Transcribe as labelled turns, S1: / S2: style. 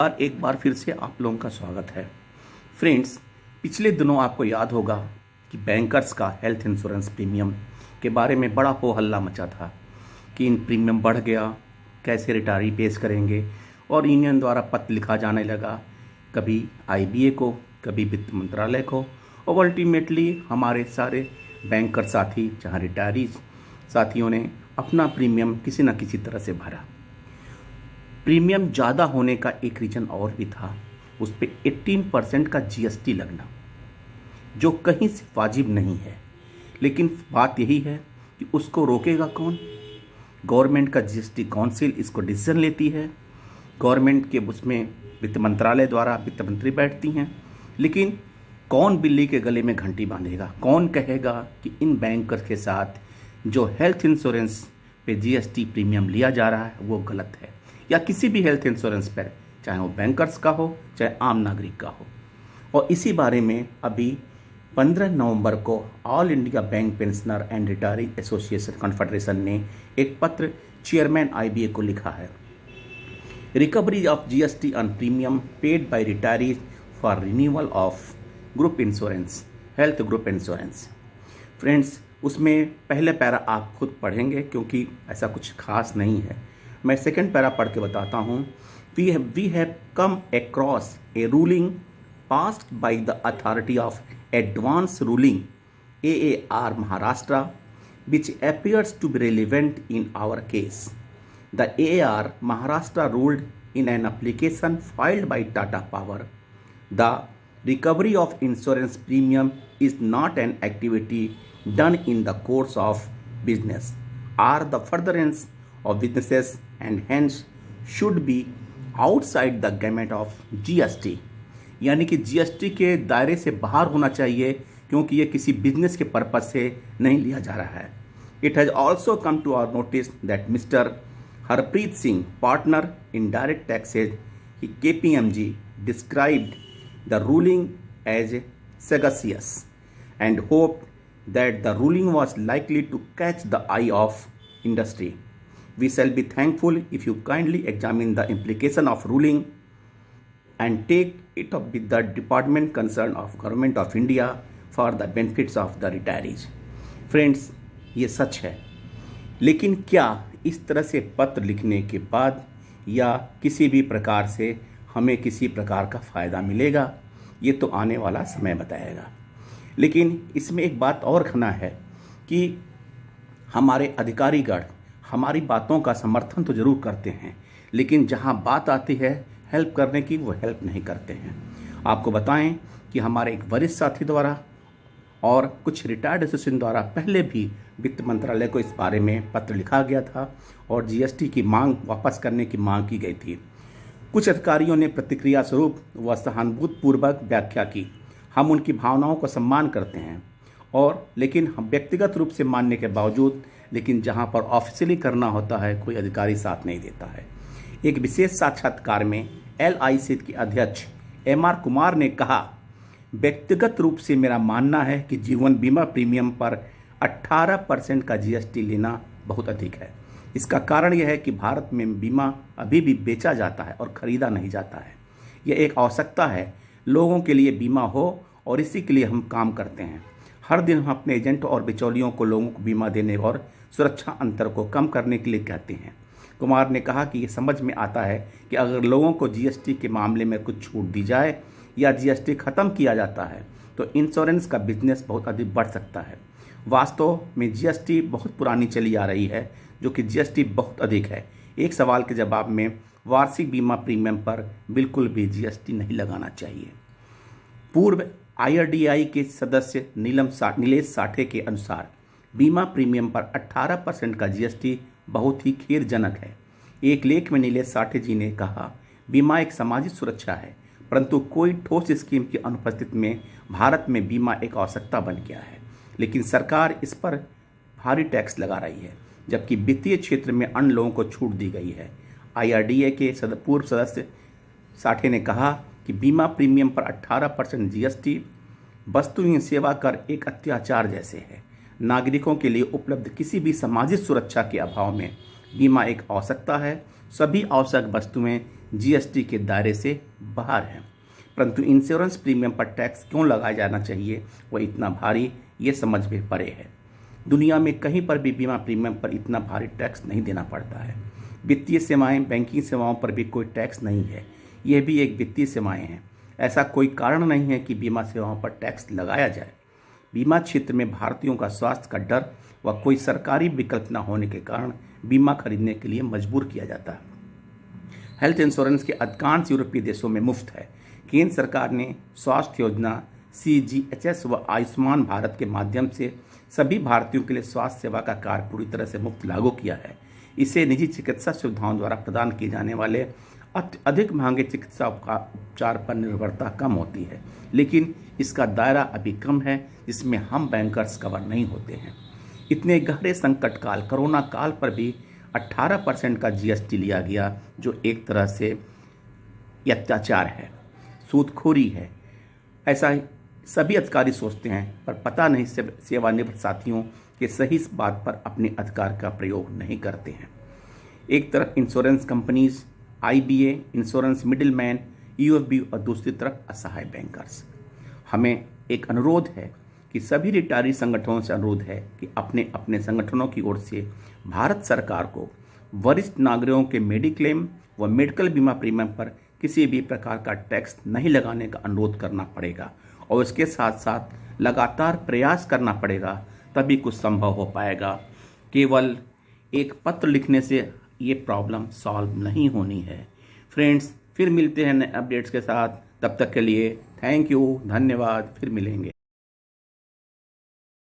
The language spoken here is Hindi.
S1: और एक बार फिर से आप लोगों का स्वागत है। फ्रेंड्स, पिछले दिनों आपको याद होगा कि बैंकर्स का हेल्थ इंश्योरेंस प्रीमियम के बारे में बड़ा हो हल्ला मचा था कि इन प्रीमियम बढ़ गया, कैसे रिटायरी पेश करेंगे, और यूनियन द्वारा पत्र लिखा जाने लगा, कभी आईबीए को, कभी वित्त मंत्रालय को, और अल्टीमेटली हमारे सारे बैंकर साथी, जहाँ रिटायरीज साथियों ने अपना प्रीमियम किसी न किसी तरह से भरा। प्रीमियम ज़्यादा होने का एक रीज़न और भी था, उस पर 18% का जीएसटी लगना, जो कहीं से वाजिब नहीं है। लेकिन बात यही है कि उसको रोकेगा कौन? गवर्नमेंट का जीएसटी काउंसिल इसको डिसीजन लेती है, गवर्नमेंट के उसमें वित्त मंत्रालय द्वारा वित्त मंत्री बैठती हैं। लेकिन कौन बिल्ली के गले में घंटी बांधेगा? कौन कहेगा कि इन बैंकर्स के साथ जो हेल्थ इंश्योरेंस पे जीएसटी प्रीमियम लिया जा रहा है वो गलत है, या किसी भी हेल्थ इंश्योरेंस पर, चाहे वो बैंकर्स का हो चाहे आम नागरिक का हो। और इसी बारे में अभी 15 नवंबर को all India bank pensioner and retiree association confederation ने एक पत्र चेयरमैन आईबीए को लिखा है। Recovery of GST on premium paid by retirees for renewal of group insurance, health group insurance. Friends, उसमें पहले पैरा आप खुद पढ़ेंगे क्योंकि ऐसा कुछ खास नहीं है। मैं सेकंड पैरा पढ़ के बताता हूँ। We have come across a ruling passed by the authority of advance ruling AAR Maharashtra, which appears to be relevant in our case. The AAR Maharashtra ruled in an application filed by Tata Power. The recovery of insurance premium is not an activity done in the course of business or the furtherance of businesses and hence should be outside the gamut of GST. यानी कि जीएसटी के दायरे से बाहर होना चाहिए क्योंकि ये किसी बिजनेस के पर्पज से नहीं लिया जा रहा है। It has also come to our notice that mister Harpreet Singh, partner in direct taxes KPMG, described the ruling as sagacious and hoped that the ruling was likely to catch the eye of industry. We shall be thankful if you kindly examine the implication of ruling and take it up with the department concerned of Government of India for the benefits of the retirees. Friends, ये सच है, लेकिन क्या इस तरह से पत्र लिखने के बाद या किसी भी प्रकार से हमें किसी प्रकार का फ़ायदा मिलेगा? ये तो आने वाला समय बताएगा। लेकिन इसमें एक बात और खना है कि हमारे अधिकारीगण हमारी बातों का समर्थन तो ज़रूर करते हैं, लेकिन जहां बात आती है हेल्प करने की, वो हेल्प नहीं करते हैं। आपको बताएं कि हमारे एक वरिष्ठ साथी द्वारा और कुछ रिटायर्ड एसोसिएशन द्वारा पहले भी वित्त मंत्रालय को इस बारे में पत्र लिखा गया था और जीएसटी की मांग वापस करने की मांग की गई थी। कुछ अधिकारियों ने प्रतिक्रिया स्वरूप व सहानुभूतिपूर्वक व्याख्या की। हम उनकी भावनाओं को सम्मान करते हैं और लेकिन हम व्यक्तिगत रूप से मानने के बावजूद, लेकिन जहां पर ऑफिशियली करना होता है कोई अधिकारी साथ नहीं देता है। एक विशेष साक्षात्कार में LIC के अध्यक्ष MR कुमार ने कहा, व्यक्तिगत रूप से मेरा मानना है कि जीवन बीमा प्रीमियम पर 18% का जीएसटी लेना बहुत अधिक है। इसका कारण यह है कि भारत में बीमा अभी भी बेचा जाता है और ख़रीदा नहीं जाता है। यह एक आवश्यकता है, लोगों के लिए बीमा हो और इसी के लिए हम काम करते हैं। हर दिन हम अपने एजेंट और बिचौलियों को लोगों को बीमा देने और सुरक्षा अंतर को कम करने के लिए कहते हैं। कुमार ने कहा कि ये समझ में आता है कि अगर लोगों को जीएसटी के मामले में कुछ छूट दी जाए या जीएसटी ख़त्म किया जाता है तो इंश्योरेंस का बिजनेस बहुत अधिक बढ़ सकता है। वास्तव में जीएसटी बहुत पुरानी चली आ रही है, जो कि जीएसटी बहुत अधिक है। एक सवाल के जवाब में वार्षिक बीमा प्रीमियम पर बिल्कुल भी जीएसटी नहीं लगाना चाहिए। पूर्व IRDAI के सदस्य नीलेश साठे के अनुसार बीमा प्रीमियम पर 18% का जीएसटी बहुत ही खेदजनक है। एक लेख में नीलेश साठे जी ने कहा, बीमा एक सामाजिक सुरक्षा है, परंतु कोई ठोस स्कीम की अनुपस्थिति में भारत में बीमा एक आवश्यकता बन गया है। लेकिन सरकार इस पर भारी टैक्स लगा रही है, जबकि वित्तीय क्षेत्र में अन्य लोगों को छूट दी गई है। IRDAI के पूर्व सदस्य साठे ने कहा कि बीमा प्रीमियम पर 18% जीएसटी वस्तु एवं सेवा कर एक अत्याचार जैसे है। नागरिकों के लिए उपलब्ध किसी भी सामाजिक सुरक्षा के अभाव में बीमा एक आवश्यकता है। सभी आवश्यक वस्तुएं जीएसटी के दायरे से बाहर हैं। परंतु इंश्योरेंस प्रीमियम पर टैक्स क्यों लगाया जाना चाहिए, वह इतना भारी, ये समझ में परे है। दुनिया में कहीं पर भी बीमा प्रीमियम पर इतना भारी टैक्स नहीं देना पड़ता है। वित्तीय सेवाएं, बैंकिंग सेवाओं पर भी कोई टैक्स नहीं है। यह भी एक वित्तीय सेवाएं हैं। ऐसा कोई कारण नहीं है कि बीमा सेवाओं पर टैक्स लगाया जाए। बीमा क्षेत्र में भारतीयों का स्वास्थ्य का डर व कोई सरकारी विकल्प न होने के कारण बीमा खरीदने के लिए मजबूर किया जाता है। हेल्थ इंश्योरेंस के अधिकांश यूरोपीय देशों में मुफ्त है। केंद्र सरकार ने स्वास्थ्य योजना CGHS व आयुष्मान भारत के माध्यम से सभी भारतीयों के लिए स्वास्थ्य सेवा का कार्य पूरी तरह से मुफ्त लागू किया है। इससे निजी चिकित्सा सुविधाओं द्वारा प्रदान किए जाने वाले अधिक महंगे चिकित्सा उपचार पर निर्भरता कम होती है, लेकिन इसका दायरा अभी कम है, जिसमें हम बैंकर्स कवर नहीं होते हैं। इतने गहरे संकट काल, कोरोना काल पर भी 18% का GST लिया गया, जो एक तरह से अत्याचार है, सूदखोरी है। ऐसा सभी अधिकारी सोचते हैं, पर पता नहीं सेवानिवृत्त साथियों के सही इस बात पर अपने अधिकार का प्रयोग नहीं करते हैं। एक तरफ insurance companies, IBA, insurance middleman, UFB और दूसरी तरफ असहाय बैंकर्स। हमें एक अनुरोध है कि सभी रिटायरी संगठनों से अनुरोध है कि अपने अपने संगठनों की ओर से भारत सरकार को वरिष्ठ नागरिकों के मेडिक्लेम व मेडिकल बीमा प्रीमियम पर किसी भी प्रकार का टैक्स नहीं लगाने का अनुरोध करना पड़ेगा और इसके साथ साथ लगातार प्रयास करना पड़ेगा, तभी कुछ संभव हो पाएगा। केवल एक पत्र लिखने से ये प्रॉब्लम सॉल्व नहीं होनी है। फ्रेंड्स, फिर मिलते हैं नए अपडेट्स के साथ। तब तक के लिए थैंक यू, धन्यवाद, फिर मिलेंगे।